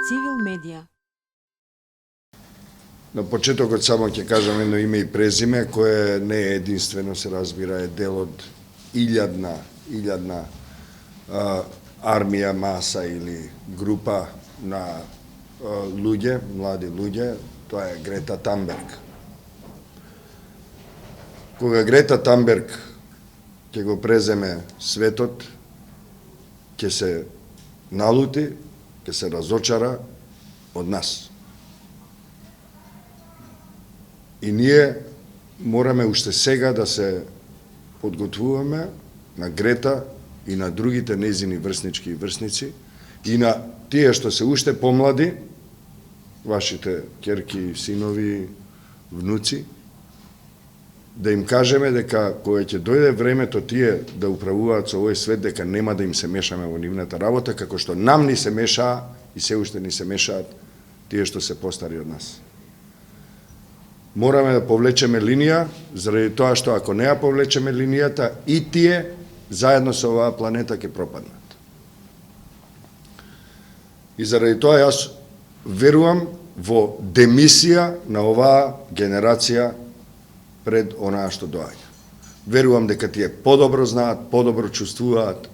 Цивил медија. На почетокот само ќе кажам едно име и презиме кое не е единствено, се разбира, е дел од илјадна армија, маса или група на луѓе, млади луѓе, тоа е Грета Тамберг. Кога Грета Тамберг ќе го преземе светот, ќе се налути, ќе се разочара од нас. И ние мораме уште сега да се подготвуваме на Грета и на другите незини врснички и врсници и на тие што се уште помлади, вашите ќерки, синови, внуци, да им кажеме дека кога ќе дојде времето тие да управуваат со овој свет, дека нема да им се мешаме во нивната работа, како што нам ни се мешаа и се уште ни се мешаат тие што се постари од нас. Мораме да повлечеме линија, заради тоа што ако не ја повлечеме линијата, и тие заедно со оваа планета ќе пропаднат. И заради тоа јас верувам во демисија на оваа генерација пред онаа што доаѓа. Верувам дека тие подобро знаат, подобро чувствуваат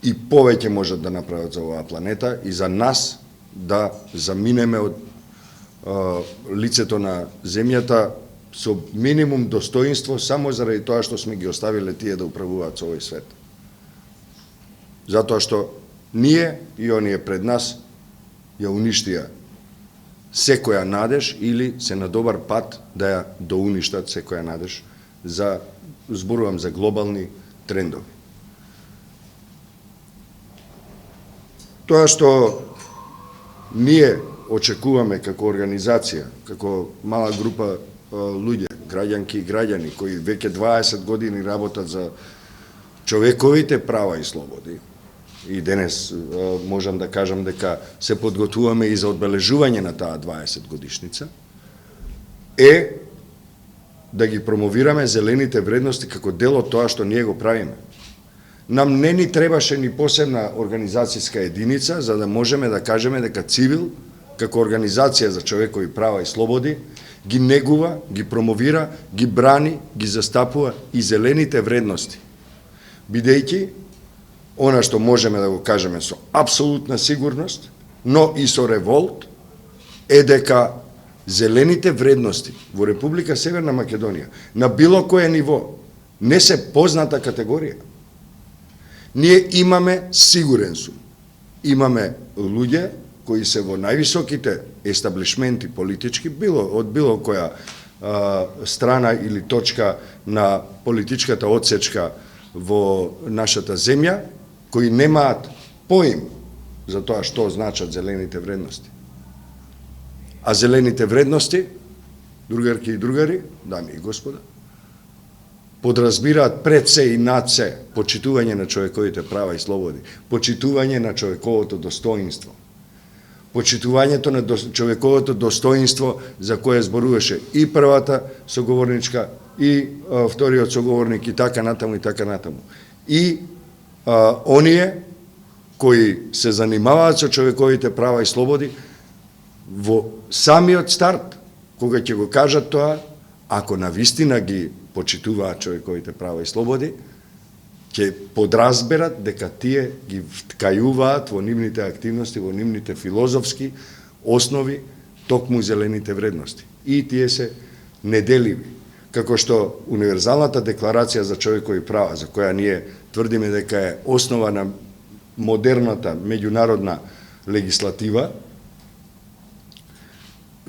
и повеќе можат да направат за оваа планета и за нас да заминеме од лицето на земјата со минимум достоинство само заради тоа што сме ги оставиле тие да управуваат со овој свет. Затоа што ние и оние пред нас ја уништија секоја надеж или се на добар пат да ја доуништат секоја надеж зборувам за глобални трендови. Тоа што ние очекуваме како организација, како мала група луѓе, граѓанки и граѓани кои веќе 20 години работат за човековите права и слободи. И денес можам да кажам дека се подготвуваме и за одбележување на таа 20 годишница, е да ги промовираме зелените вредности како дел од тоа што ние го правиме. Нам не ни требаше ни посебна организацијска единица за да можеме да кажеме дека Цивил како организација за човекови права и слободи ги негува, ги промовира, ги брани, ги застапува и зелените вредности. Бидејќи она што можеме да го кажеме со апсолутна сигурност, но и со револт, е дека зелените вредности во Република Северна Македонија на било кое ниво не се позната категорија. Ние имаме, сигурен сум, имаме луѓе кои се во највисоките естаблишменти политички, од било која страна или точка на политичката одсечка во нашата земја, кои немаат поим за тоа што значат зелените вредности. А зелените вредности, другарки и другари, дами и господа, подразбираат пред се и над се почитување на човековите права и слободи, почитување на човековото достоинство, почитувањето на човековото достоинство за кое зборуваше и првата соговорничка, и вториот соговорник, и така натаму, и така натаму. И оние кои се занимаваат со човековите права и слободи, во самиот старт, кога ќе го кажат тоа, ако навистина ги почитуваат човековите права и слободи, ќе подразберат дека тие ги вткајуваат во нивните активности, во нивните филозофски основи токму зелените вредности. И тие се неделиви. Како што Универзалната декларација за човекови права, за која ние тврдиме дека е основа на модерната меѓународна легислатива,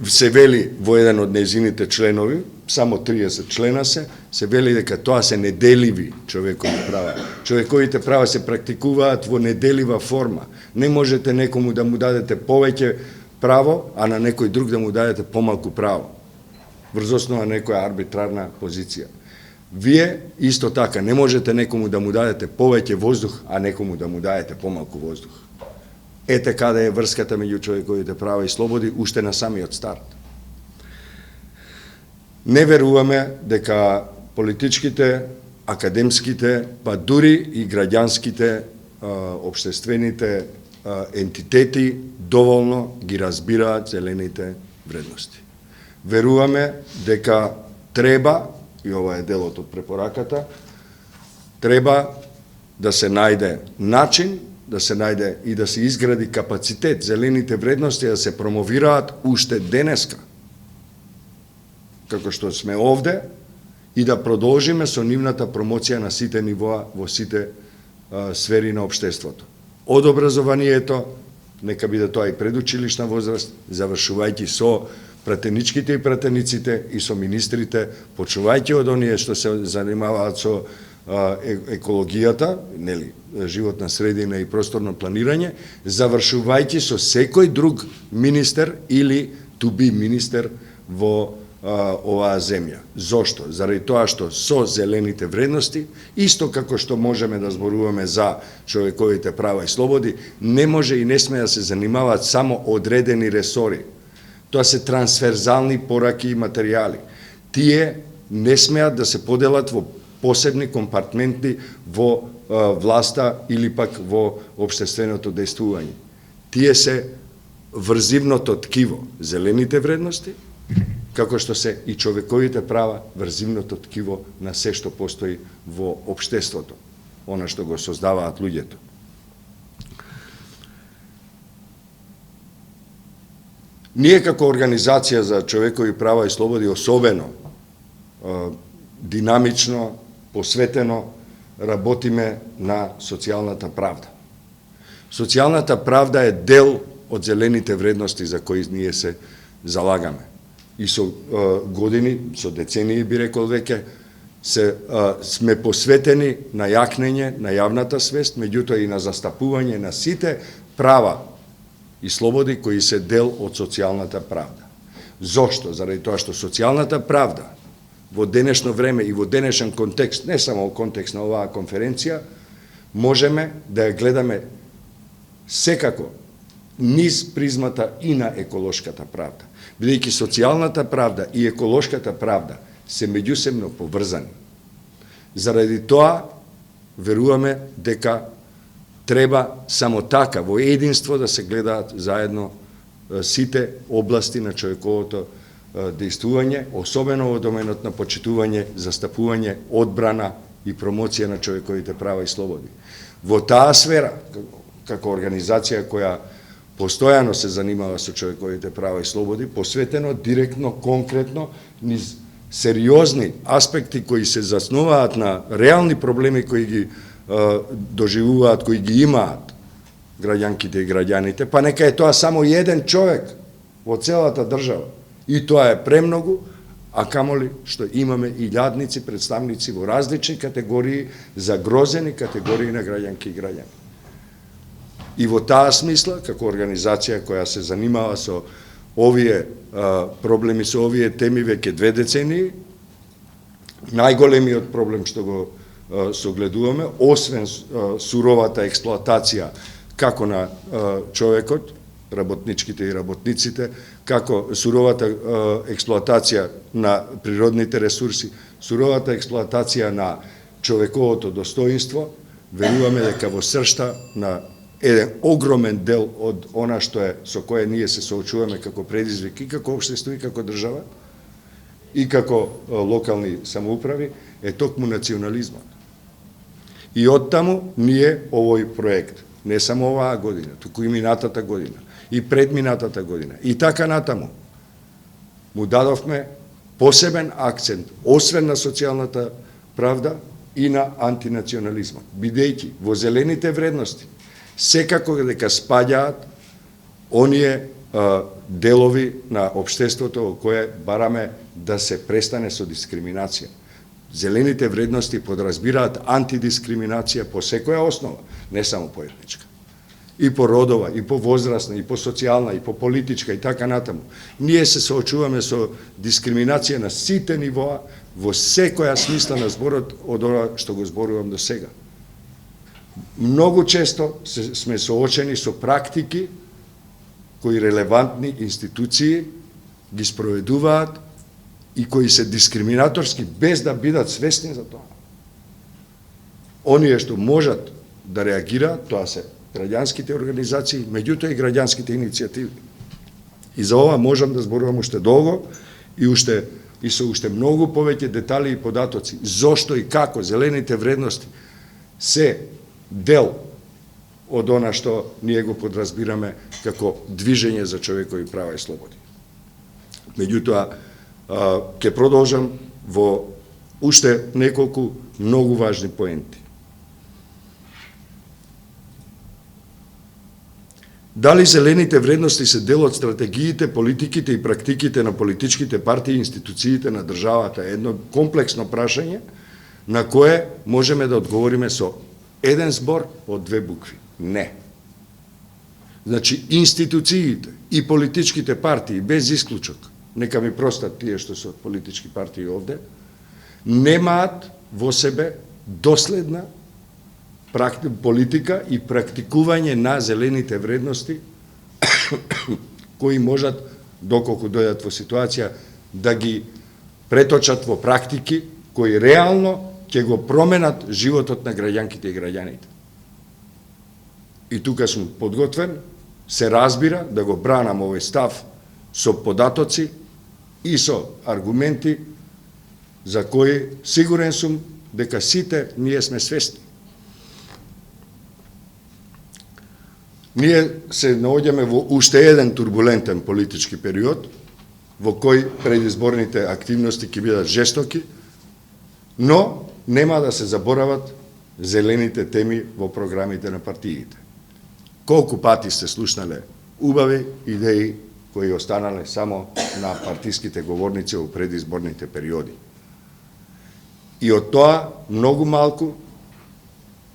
се вели во еден од нејзините членови, само 30 члена се вели дека тоа се неделиви човекови права. Човековите права се практикуваат во неделива форма. Не можете некому да му дадете повеќе право, а на некој друг да му дадете помалку право, врз основа на некоја арбитрарна позиција. Вие исто така не можете некому да му дадете повеќе воздух, а некому да му дадете помалку воздух. Ете каде е врската меѓу човековите права и слободи уште на самиот старт. Не веруваме дека политичките, академските, па дури и граѓанските, општествените ентитети доволно ги разбираат зелените вредности. Веруваме дека треба, и ова е делот од препораката, треба да се најде начин, да се најде и да се изгради капацитет, зелените вредности да се промовираат уште денеска, како што сме овде, и да продолжиме со нивната промоција на сите нивоа во сите сфери на општеството. Од образованието, нека биде тоа и предучилишна возраст, завршувајќи со пратеничките и пратениците и со министрите, почнувајќи од оние што се занимаваат со екологијата, нели, животна средина и просторно планирање, завршувајќи со секој друг министер или to be министер во оваа земја. Зошто? Заради тоа што со зелените вредности, исто како што можеме да зборуваме за човековите права и слободи, не може и не сме да се занимаваат само одредени ресори. Тоа се трансферзални пораки и материјали. Тие не смеат да се поделат во посебни компартменти во власта или пак во општественото дејствување. Тие се врзивното ткиво, зелените вредности, како што се и човековите права, врзивното ткиво на се што постои во општеството, она што го создаваат луѓето. Ние како Организација за човекови права и слободи особено динамично, посветено работиме на социјалната правда. Социјалната правда е дел од зелените вредности за кои ние се залагаме. И со години, со децении би рекол веќе, сме посветени на јакнење на јавната свест, меѓутоа и на застапување на сите права и слободи кои се дел од социјалната правда. Зошто? Заради тоа што социјалната правда во денешно време и во денешен контекст, не само во контекст на оваа конференција, можеме да ја гледаме секако низ призмата и на еколошката правда. Бидејќи социјалната правда и еколошката правда се меѓусебно поврзани. Заради тоа, веруваме дека треба само така, во единство да се гледаат заедно сите области на човековото дејствување, особено во доменот на почитување, застапување, одбрана и промоција на човековите права и слободи. Во таа сфера, како организација која постојано се занимава со човековите права и слободи, посветено директно, конкретно, низ сериозни аспекти кои се заснуваат на реални проблеми кои ги доживуваат, кои ги имаат граѓанките и граѓаните, па нека е тоа само еден човек во целата држава. И тоа е премногу, а камоли што имаме и илјадници представници во различни категории, загрозени категории на граѓанки и граѓани. И во таа смисла, како организација која се занимава со овие проблеми, со овие теми веќе 2 децении, најголемиот проблем што го согледуваме, освен суровата експлоатација како на човекот, работничките и работниците, како суровата експлоатација на природните ресурси, суровата експлоатација на човековото достоинство, веруваме дека во сршта на еден огромен дел од она што е со кое ние се соочуваме како предизвик и како општество и како држава и како локални самоуправи е токму национализмот. И оттаму ние овој проект, не само оваа година, туку и минатата година, и предминатата година, и така натаму, му дадовме посебен акцент, освен на социјалната правда и на антинационализмот, бидејќи во зелените вредности секако дека спаѓаат оние делови на општеството во кое бараме да се престане со дискриминација. Зелените вредности подразбираат антидискриминација по секоја основа, не само по етничка. И по родова, и по возрастна, и по социјална, и по политичка, и така натаму. Ние се соочуваме со дискриминација на сите нивоа, во секоја смисла на зборот од ова што го зборувам до сега. Многу често сме соочени со практики кои релевантни институции ги спроведуваат и кои се дискриминаторски без да бидат свесни за тоа. Оние што можат да реагираат, тоа се граѓанските организации, меѓутоа и граѓанските иницијативи. И за ова можам да зборувам уште долго и со уште многу повеќе детали и податоци. Зошто и како зелените вредности се дел од она што ние го подразбираме како движење за човекови права и слободи. Меѓутоа, ќе продолжам во уште неколку многу важни поенти. Дали зелените вредности се дел од стратегиите, политиките и практиките на политичките партии и институциите на државата? Едно комплексно прашање на кое можеме да одговориме со еден збор од две букви. Не. Значи, институциите и политичките партии, без исклучок, нека ми простат тие што се од политички партии овде, немаат во себе доследна политика и практикување на зелените вредности кои можат, доколку дојдат во ситуација, да ги преточат во практики кои реално ќе го променат животот на граѓанките и граѓаните. И тука сум подготвен, се разбира, да го бранам овој став со податоци и со аргументи за кои сигурен сум дека сите ние сме свесни. Ние се наоѓаме во уште еден турбулентен политички период, во кој предизборните активности ќе бидат жестоки, но нема да се заборават зелените теми во програмите на партиите. Колку пати сте слушнале убави идеи кои останале само на партиските говорници во предизборните периоди. И од тоа многу малку,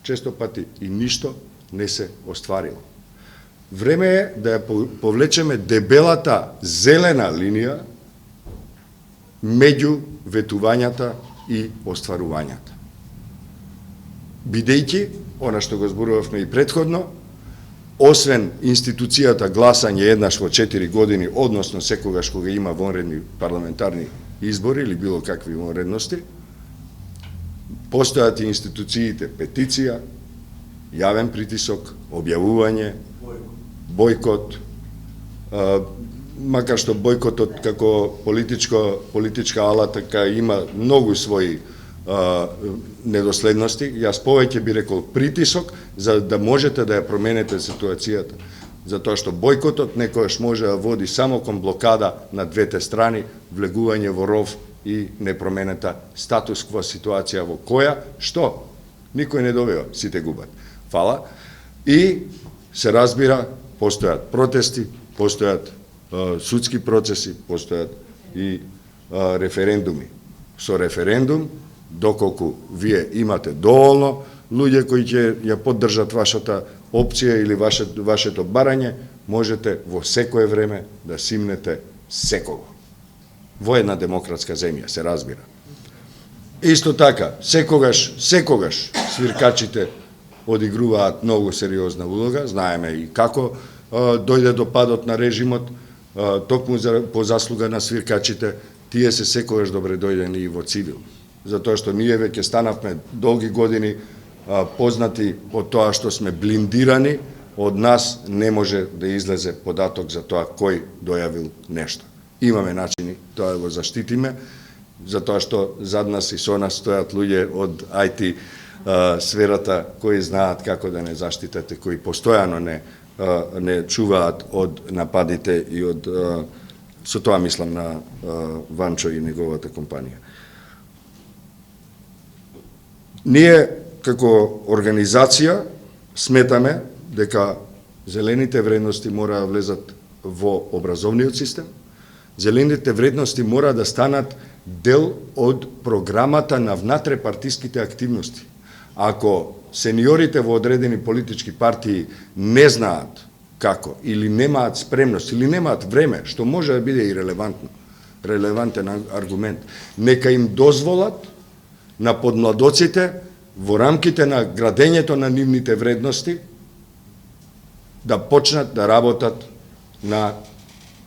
често пати и ништо не се остварило. Време е да ја повлечеме дебелата зелена линија меѓу ветувањата и остварувањата. Бидејќи, она што го зборувавме и претходно, освен институцијата гласање еднаш во 4 години, односно секогаш кога има вонредни парламентарни избори или било какви вонредности, постојат и институциите петиција, јавен притисок, објавување, бојкот, макар што бојкотот како политичка алатка има многу своји недоследности, јас повеќе би рекол притисок за да можете да ја променете ситуацијата. Затоа што бојкотот некојаш може да води само кон блокада на двете страни, влегување во ров и непроменета статус кво ситуација во која, што? Никој не добива, сите губат. Фала. И се разбира, постојат протести, постојат судски процеси, постојат и референдуми. Со референдум, доколку вие имате доволно луѓе кои ќе ја поддржат вашата опција или вашето барање, можете во секое време да симнете секого. Во една демократска земја, се разбира. Исто така, секогаш свиркачите одигруваат многу сериозна улога, знаеме и како дојде до падот на режимот, токму по заслуга на свиркачите, тие се секогаш добре дојдени и во цивил. Затоа што ние веќе станавме долги години познати од тоа што сме блиндирани, од нас не може да излезе податок за тоа кој дојавил нешто. Имаме начини тоа да го заштитиме, затоа што зад нас и со нас стојат луѓе од IT сферата кои знаат како да не заштитате, кои постојано не чуваат од нападите и од со тоа мислам на Ванчо и неговата компанија. Ние како организација сметаме дека зелените вредности мора да влезат во образовниот систем, зелените вредности мора да станат дел од програмата на внатрепартиските активности. Ако сениорите во одредени политички партии не знаат како, или немаат спремност, или немаат време, што може да биде и релевантен аргумент, нека им дозволат на подмладоците во рамките на градењето на нивните вредности да почнат да работат на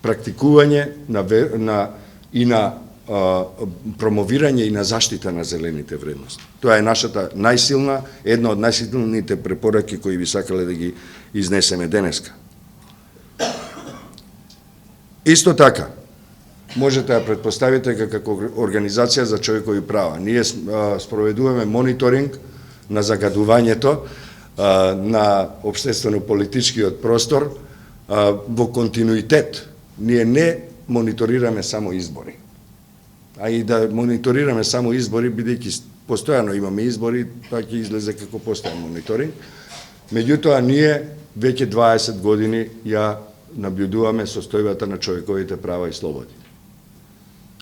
практикување и на промовирање и на заштита на зелените вредности. Тоа е нашата најсилна, една од најсилните препораки кои би сакале да ги изнесеме денеска. Исто така, можете да претпоставите како Организација за човекови права. Ние спроведуваме мониторинг на загадувањето на општествено-политичкиот простор во континуитет. Ние не мониторираме само избори. А и да мониторираме само избори, бидејќи постојано имаме избори, тоа ќе излезе како постојан мониторинг. Меѓутоа, ние веќе 20 години ја наблюдуваме состојбата на човековите права и слободи.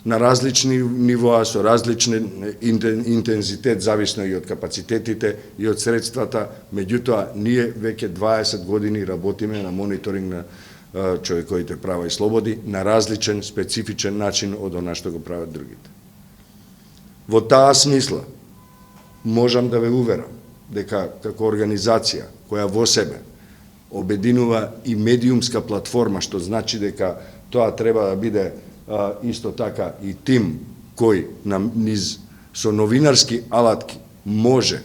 На различни нивоа, со различен интензитет, зависно и од капацитетите и од средствата, меѓутоа, ние веќе 20 години работиме на мониторинг на човековите права и слободи на различен, специфичен начин од она што го прават другите. Во таа смисла, можам да ве уверам дека како организација која во себе обединува и медиумска платформа, што значи дека тоа треба да биде исто така и тим кој со новинарски алатки може,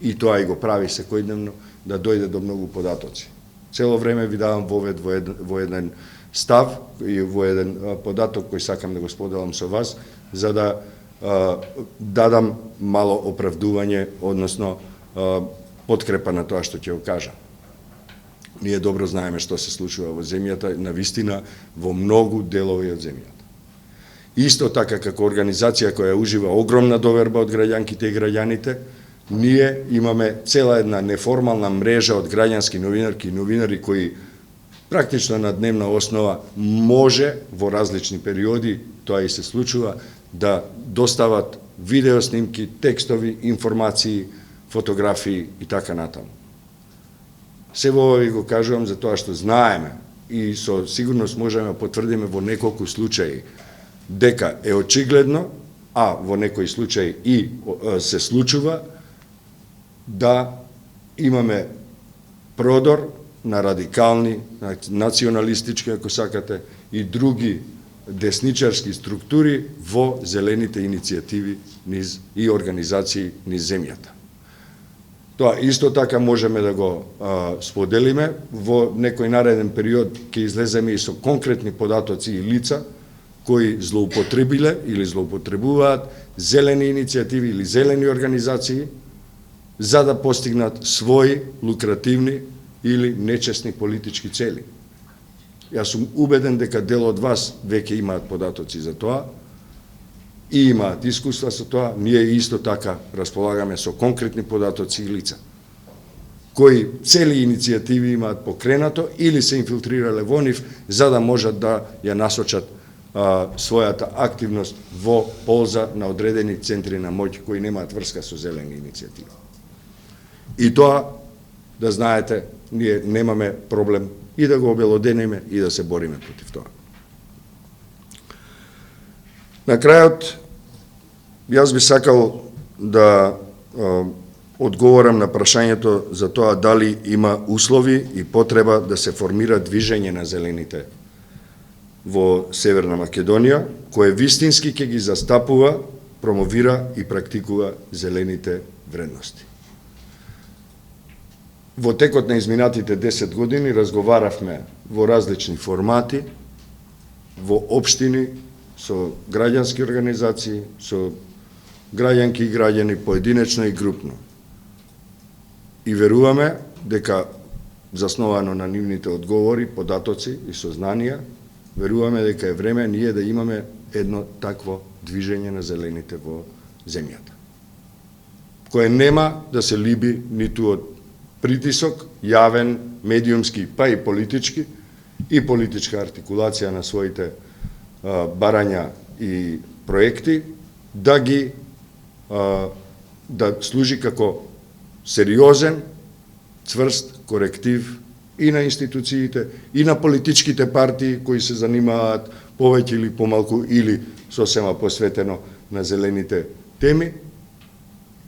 и тоа и го прави секојдневно, да дојде до многу податоци. Цело време ви давам вовед во еден став и во еден податок кој сакам да го споделам со вас, за да дадам мало оправдување, односно подкрепа на тоа што ќе го кажам. Ние добро знаеме што се случува во земјата, навистина во многу делови од земјата. Исто така како организација која ужива огромна доверба од граѓанките и граѓаните, ние имаме цела една неформална мрежа од граѓански новинарки и новинари кои практично на дневна основа може во различни периоди, тоа и се случува, да достават видео снимки, текстови, информации, фотографии и така натаму. Се во ова ви го кажувам за тоа што знаеме и со сигурност можеме да потврдиме во неколку случаи дека е очигледно, а во некои случаи и се случува, да имаме продор на радикални, националистички, ако сакате, и други десничарски структури во зелените иницијативи и организации низ земјата. Тоа исто така можеме да го споделиме. Во некој нареден период ќе излеземе и со конкретни податоци и лица кои злоупотребиле или злоупотребуваат зелени иницијативи или зелени организации за да постигнат своји лукративни или нечесни политички цели. Јас сум убеден дека дел од вас веќе имаат податоци за тоа и имаат искуства со тоа. Ние исто така располагаме со конкретни податоци и лица кои цели иницијативи имаат покренато или се инфилтрирале во нив за да можат да ја насочат својата активност во полза на одредени центри на моќ кои немаат врска со зелени иницијативи. И тоа, да знаете, ние немаме проблем и да го обелодениме и да се бориме против тоа. На крајот, јас би сакал да одговорам на прашањето за тоа дали има услови и потреба да се формира движење на зелените во Северна Македонија, кое вистински ќе ги застапува, промовира и практикува зелените вредности. Во текот на изминатите 10 години разговаравме во различни формати, во општини, со граѓански организации, со граѓанки и граѓани поединечно и групно. И веруваме дека, засновано на нивните одговори, податоци и сознанија, веруваме дека е време ние да имаме едно такво движење на зелените во земјата, кое нема да се либи ниту од притисок, јавен, медиумски, па и политички, и политичка артикулација на своите барања и проекти, да служи како сериозен, цврст коректив и на институциите, и на политичките партии кои се занимаваат повеќе или помалку или сосема посветено на зелените теми,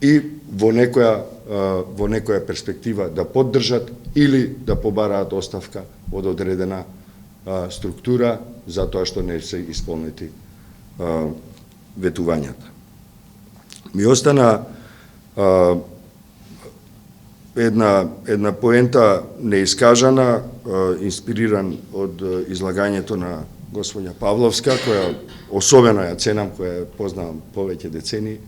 и во некоја перспектива да поддржат или да побараат оставка од одредена структура затоа што не се исполнети ветувањата. Ми остана една поента неискажана, инспириран од излагањето на господја Павловска, која особено ја ценам, која ја познавам повеќе децении.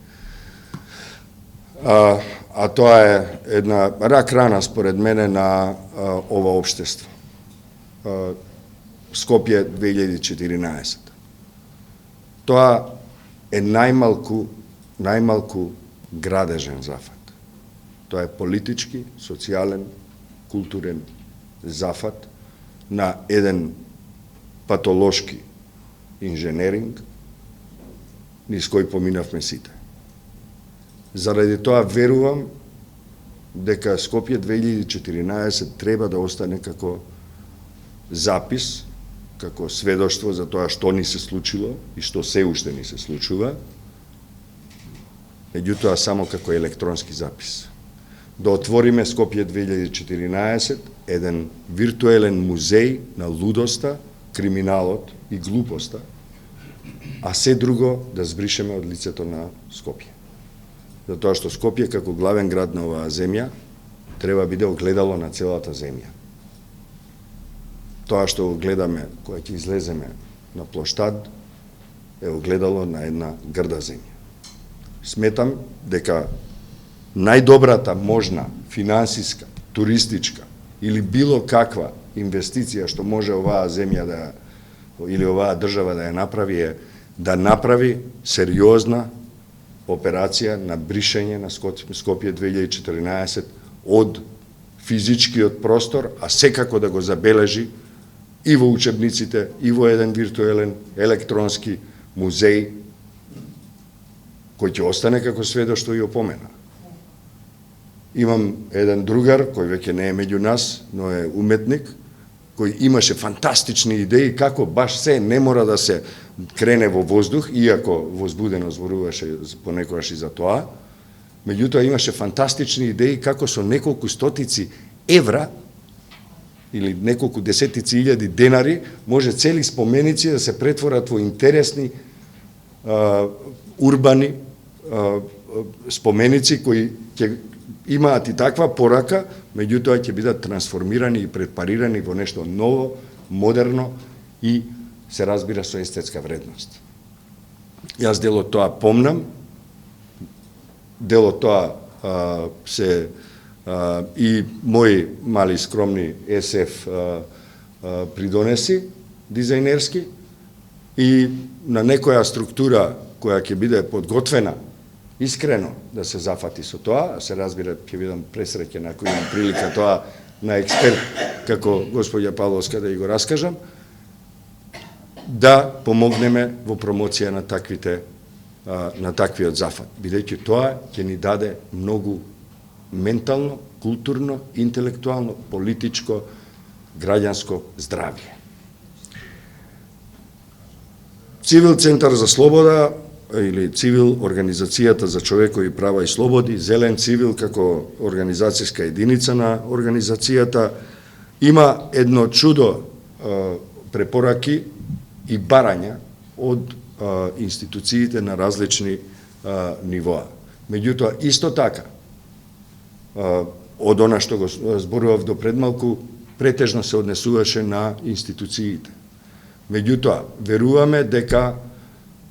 А тоа е една рак рана според мене на ова општество. Скопје 2014. Тоа е најмалку градежен зафат. Тоа е политички, социјален, културен зафат на еден патолошки инженеринг низ кој поминавме сите. Заради тоа верувам дека Скопје 2014 треба да остане како запис, како сведоштво за тоа што ни се случило и што се уште ни се случува, меѓутоа само како електронски запис. Да отвориме Скопје 2014, еден виртуелен музеј на лудоста, криминалот и глупоста, а се друго да збришеме од лицето на Скопје. Затоа што Скопје како главен град на оваа земја треба биде огледало на целата земја. Тоа што го гледаме кога ќе излеземе на плоштад е огледало на една грда земја. Сметам дека најдобрата можна финансиска, туристичка или било каква инвестиција што може оваа земја или оваа држава да ја направи е да направи сериозна операција на бришење на Скопје 2014 од физичкиот простор, а секако да го забележи и во учебниците, и во еден виртуелен електронски музеј кој ќе остане како сведоштво и опомена. Имам еден другар кој веќе не е меѓу нас, но е уметник, кој имаше фантастични идеи како баш се не мора да се крене во воздух, иако возбудено зборуваше понекогаш и за тоа, меѓутоа имаше фантастични идеи како со неколку стотици евра или неколку десетици илјади денари може цели споменици да се претворат во интересни урбани споменици кои ќе имаат и таква порака, меѓутоа ќе бидат трансформирани и препарирани во нешто ново, модерно и се разбира со естетска вредност. Јас дел од тоа помнам, дел од тоа се и мои мали скромни СФ придонеси дизајнерски и на некоја структура која ќе биде подготвена искрено да се зафати со тоа, се разбира ќе бидам пресреќен ако имам прилика тоа на експерт како господја Павловска да ја го раскажам, да помогнеме во промоција на таквиот зафат, бидејќи тоа ќе ни даде многу ментално, културно, интелектуално, политичко, граѓанско здравје. Цивил Центар за слобода или Цивил Организацијата за човекови права и слободи, Зелен Цивил како организацијска единица на организацијата, има едно чудо препораки и барања од институциите на различни нивоа. Меѓутоа, исто така, од она што го зборував до предмалку, претежно се однесуваше на институциите. Меѓутоа, веруваме дека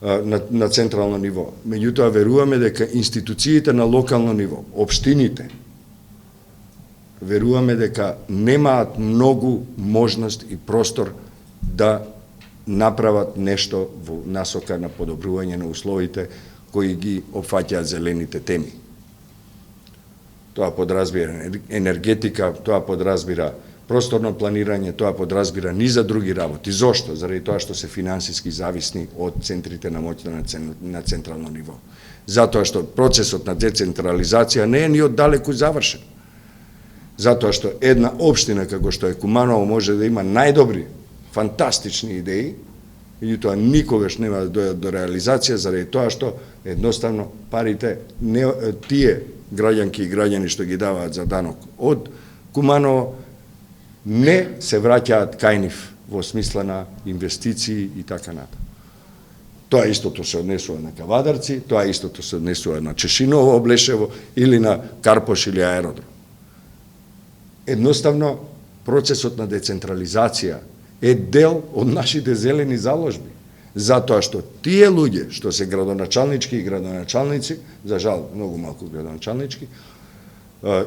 на централно ниво. Меѓутоа, веруваме дека институциите на локално ниво, општините, веруваме дека немаат многу можност и простор да направат нешто во насока на подобрување на условите кои ги опфаќаат зелените теми. Тоа подразбира енергетика, тоа подразбира просторно планирање, тоа подразбира низа други работи. Зошто? Заради тоа што се финансиски зависни од центрите на моќта на централно ниво. Затоа што процесот на децентрализација не е ни оддалеку завршен. Затоа што една општина како што е Куманово може да има најдобри, фантастични идеи, меѓутоа никогаш нема да дојдат до реализација заради тоа што едноставно парите тие граѓанки и граѓани што ги даваат за данок од Куманово не се враќаат кај нив во смисла на инвестиции и така натаму. Тоа истото се однесува на Кавадарци, тоа истото се однесува на Чешиново, Облешево или на Карпош или аеродром. Едноставно, процесот на децентрализација е дел од нашите зелени заложби. Затоа што тие луѓе што се градоначалнички и градоначалници, за жал многу малку градоначалнички,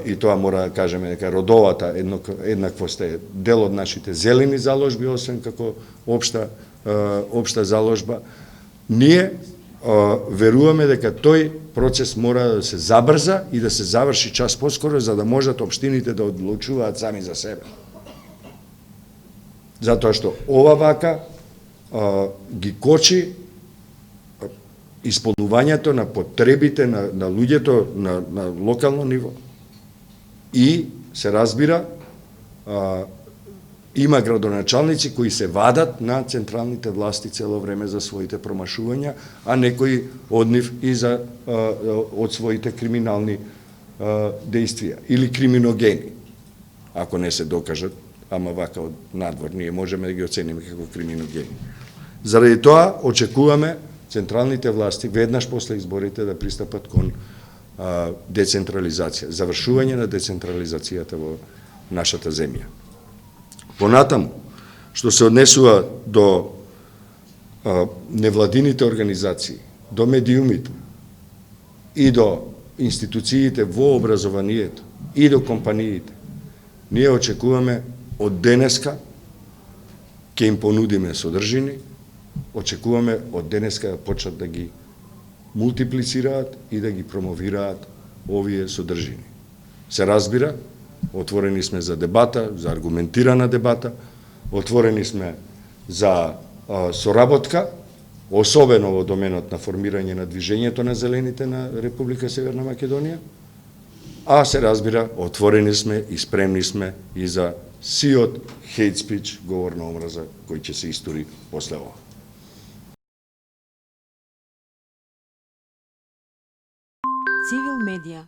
и тоа мора да кажеме дека родовата еднаквост е дел од нашите зелени заложби, освен како општа заложба, ние веруваме дека тој процес мора да се забрза и да се заврши час поскоро, за да можат општините да одлучуваат сами за себе. Затоа што ова вака ги кочи исполнувањето на потребите на луѓето на локално ниво. И се разбира, има градоначалници кои се вадат на централните власти цело време за своите промашувања, а некои од нив и од своите криминални действија или криминогени, ако не се докажат, ама вака од надвор ние можеме да ги оцениме како криминогени. Заради тоа очекуваме централните власти веднаш после изборите да пристапат кон децентрализација, завршување на децентрализацијата во нашата земја. Понатаму, што се однесува до невладините организации, до медиумите и до институциите во образованието и до компаниите, ние очекуваме од денеска ќе им понудиме содржини, очекуваме од денеска да почнат да ги мултиплицираат и да ги промовираат овие содржини. Се разбира, отворени сме за дебата, за аргументирана дебата, отворени сме за соработка, особено во доменот на формирање на движењето на зелените на Република Северна Македонија, а се разбира, отворени сме и спремни сме и за сиот хейт спич, говор на омраза, кој ќе се истори после ова. Civil Media